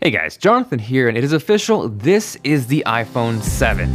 Hey guys, Jonathan here, and it is official, this is the iPhone 7.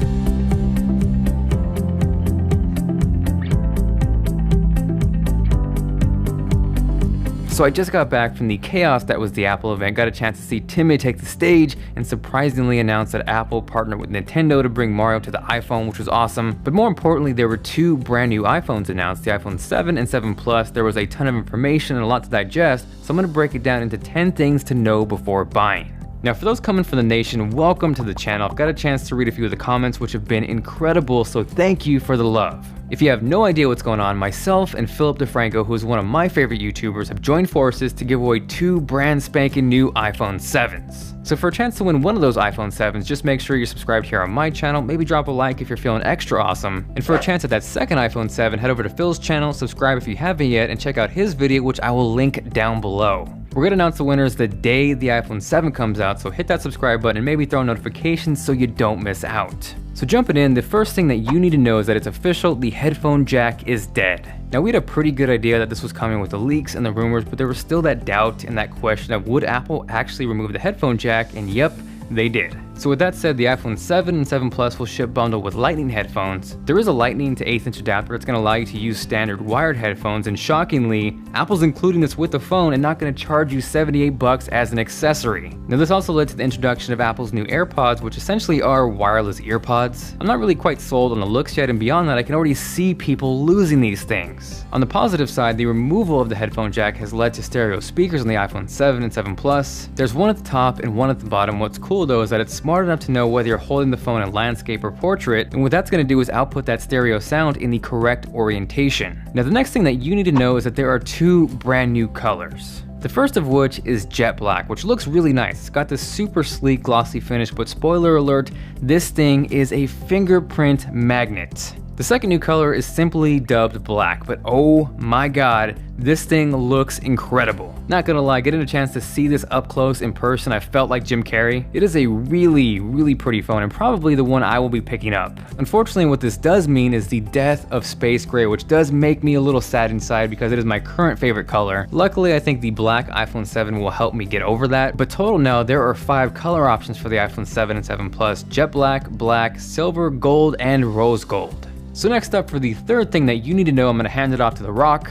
So I just got back from the chaos that was the Apple event, got a chance to see Timmy take the stage, and surprisingly announced that Apple partnered with Nintendo to bring Mario to the iPhone, which was awesome. But more importantly, there were two brand new iPhones announced, the iPhone 7 and 7 Plus. There was a ton of information and a lot to digest, so I'm gonna break it down into 10 things to know before buying. Now for those coming from the nation, welcome to the channel. I've got a chance to read a few of the comments which have been incredible, so thank you for the love. If you have no idea what's going on, myself and Philip DeFranco, who is one of my favorite YouTubers, have joined forces to give away two brand spanking new iPhone 7s. So for a chance to win one of those iPhone 7s, just make sure you're subscribed here on my channel, maybe drop a like if you're feeling extra awesome. And for a chance at that second iPhone 7, head over to Phil's channel, subscribe if you haven't yet, and check out his video, which I will link down below. We're gonna announce the winners the day the iPhone 7 comes out, so hit that subscribe button and maybe throw notifications so you don't miss out. So jumping in, the first thing that you need to know is that it's official, the headphone jack is dead. Now we had a pretty good idea that this was coming with the leaks and the rumors, but there was still that doubt and that question of would Apple actually remove the headphone jack, and yep, they did. So with that said, the iPhone 7 and 7 Plus will ship bundled with Lightning headphones. There is a Lightning to 1/8 inch adapter that's going to allow you to use standard wired headphones, and shockingly, Apple's including this with the phone and not going to charge you $78 as an accessory. Now this also led to the introduction of Apple's new AirPods, which essentially are wireless earpods. I'm not really quite sold on the looks yet, and beyond that, I can already see people losing these things. On the positive side, the removal of the headphone jack has led to stereo speakers on the iPhone 7 and 7 Plus. There's one at the top and one at the bottom. What's cool though is that it's smart enough to know whether you're holding the phone in landscape or portrait, and what that's going to do is output that stereo sound in the correct orientation. Now the next thing that you need to know is that there are two brand new colors. The first of which is jet black, which looks really nice. It's got this super sleek glossy finish, but spoiler alert, this thing is a fingerprint magnet. The second new color is simply dubbed black, but oh my god, this thing looks incredible. Not gonna lie, getting a chance to see this up close in person, I felt like Jim Carrey. It is a really pretty phone, and probably the one I will be picking up. Unfortunately, what this does mean is the death of space gray, which does make me a little sad inside because it is my current favorite color. Luckily, I think the black iPhone 7 will help me get over that, but total now, there are 5 color options for the iPhone 7 and 7 Plus: jet black, black, silver, gold, and rose gold. So next up, for the third thing that you need to know, I'm gonna hand it off to The Rock.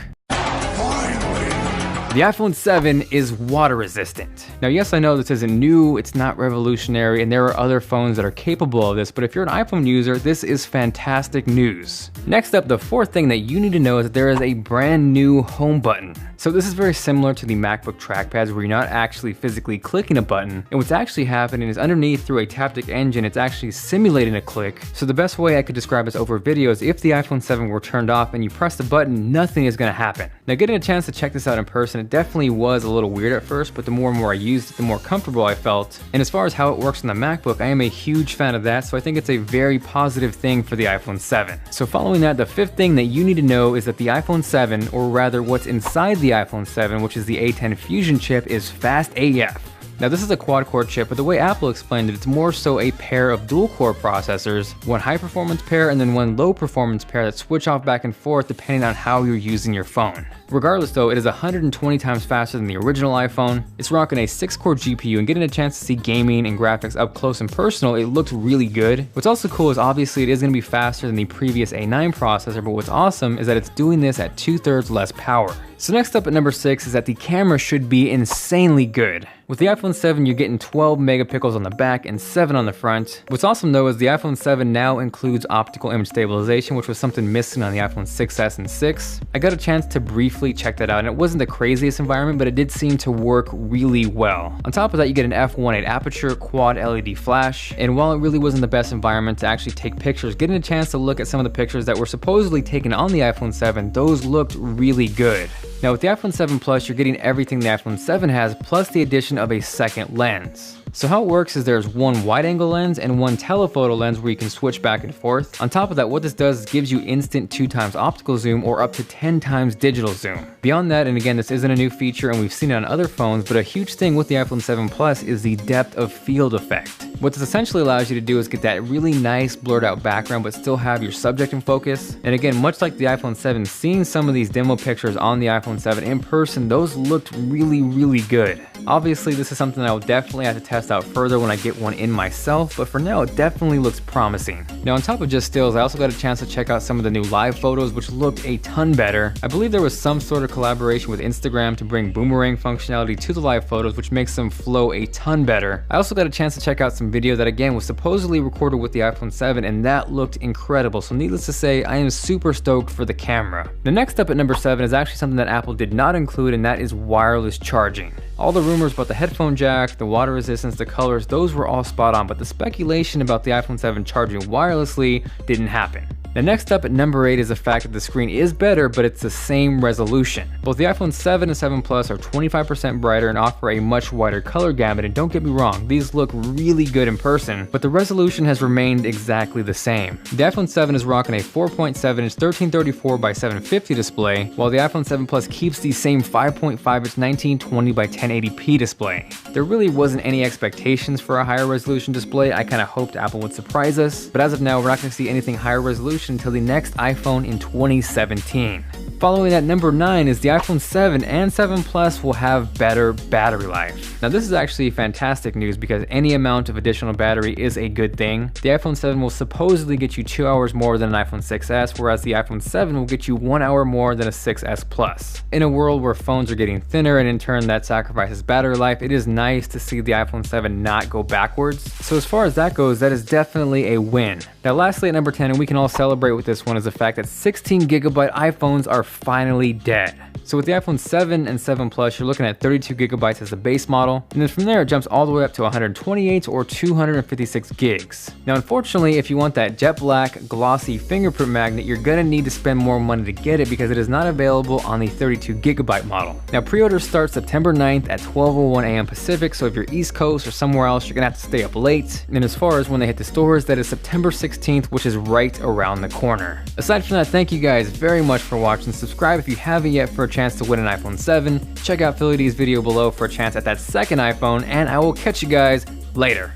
The iPhone 7 is water resistant. Now yes, I know this isn't new, it's not revolutionary, and there are other phones that are capable of this, but if you're an iPhone user, this is fantastic news. Next up, the fourth thing that you need to know is that there is a brand new home button. So this is very similar to the MacBook trackpads, where you're not actually physically clicking a button, and what's actually happening is underneath through a Taptic engine, it's actually simulating a click. So the best way I could describe this over video is if the iPhone 7 were turned off and you press the button, nothing is gonna happen. Now getting a chance to check this out in person, it definitely was a little weird at first, but the more and more I used it, the more comfortable I felt. And as far as how it works on the MacBook, I am a huge fan of that, so I think it's a very positive thing for the iPhone 7. So following that, the fifth thing that you need to know is that the iPhone 7, or rather what's inside the iPhone 7, which is the A10 Fusion chip, is fast AF. Now this is a quad-core chip, but the way Apple explained it, it's more so a pair of dual-core processors, one high-performance pair and then one low-performance pair that switch off back and forth depending on how you're using your phone. Regardless though, it is 120 times faster than the original iPhone. It's rocking a 6-core GPU, and getting a chance to see gaming and graphics up close and personal, it looked really good. What's also cool is obviously it is going to be faster than the previous A9 processor, but what's awesome is that it's doing this at 2/3 less power. So next up at number 6 is that the camera should be insanely good. With the iPhone 7, you're getting 12 megapixels on the back and 7 on the front. What's awesome though is the iPhone 7 now includes optical image stabilization, which was something missing on the iPhone 6s and 6. I got a chance to briefly check that out, and it wasn't the craziest environment, but it did seem to work really well. On top of that, you get an f1.8 aperture, quad LED flash, and while it really wasn't the best environment to actually take pictures, getting a chance to look at some of the pictures that were supposedly taken on the iPhone 7, those looked really good. Now with the iPhone 7 Plus, you're getting everything the iPhone 7 has, plus the addition of a second lens. So how it works is there's one wide-angle lens and one telephoto lens where you can switch back and forth. On top of that, what this does is gives you instant 2x optical zoom or up to 10x digital zoom. Beyond that, and again, this isn't a new feature and we've seen it on other phones, but a huge thing with the iPhone 7 Plus is the depth of field effect. What this essentially allows you to do is get that really nice blurred out background but still have your subject in focus. And again, much like the iPhone 7, seeing some of these demo pictures on the iPhone 7 in person, those looked really good. Obviously, this is something I will definitely have to test test out further when I get one in myself, but for now it definitely looks promising. Now on top of just stills, I also got a chance to check out some of the new live photos, which looked a ton better. I believe there was some sort of collaboration with Instagram to bring boomerang functionality to the live photos, which makes them flow a ton better. I also got a chance to check out some video that again was supposedly recorded with the iPhone 7, and that looked incredible. So needless to say, I am super stoked for the camera. The next up at number 7 is actually something that Apple did not include, and that is wireless charging. All the rumors about the headphone jack, the water resistance, the colors, those were all spot on, but the speculation about the iPhone 7 charging wirelessly didn't happen. The next up at number 8 is the fact that the screen is better, but it's the same resolution. Both the iPhone 7 and 7 Plus are 25% brighter and offer a much wider color gamut, and don't get me wrong, these look really good in person, but the resolution has remained exactly the same. The iPhone 7 is rocking a 4.7-inch 1334 by 750 display, while the iPhone 7 Plus keeps the same 5.5-inch 1920 by 1080p display. There really wasn't any expectations for a higher resolution display. I kind of hoped Apple would surprise us, but as of now, we're not going to see anything higher resolution until the next iPhone in 2017. Following at number 9 is the iPhone 7 and 7 Plus will have better battery life. Now this is actually fantastic news because any amount of additional battery is a good thing. The iPhone 7 will supposedly get you 2 hours more than an iPhone 6s, whereas the iPhone 7 will get you 1 hour more than a 6s Plus. In a world where phones are getting thinner and in turn that sacrifices battery life, it is nice to see the iPhone 7 not go backwards. So as far as that goes, that is definitely a win. Now lastly at number 10, and we can all celebrate with this one, is the fact that 16GB iPhones are finally dead. So with the iPhone 7 and 7 Plus, you're looking at 32GB as the base model, and then from there it jumps all the way up to 128 or 256 gigs. Now unfortunately, if you want that jet black glossy fingerprint magnet, you're gonna need to spend more money to get it because it is not available on the 32GB model. Now pre-orders start September 9th at 12:01 a.m. Pacific, so if you're East Coast or somewhere else, you're gonna have to stay up late. And as far as when they hit the stores, that is September 16th, which is right around the corner. Aside from that, thank you guys very much for watching. Subscribe if you haven't yet for a chance to win an iPhone 7. Check out Philly D's video below for a chance at that second iPhone, and I will catch you guys later.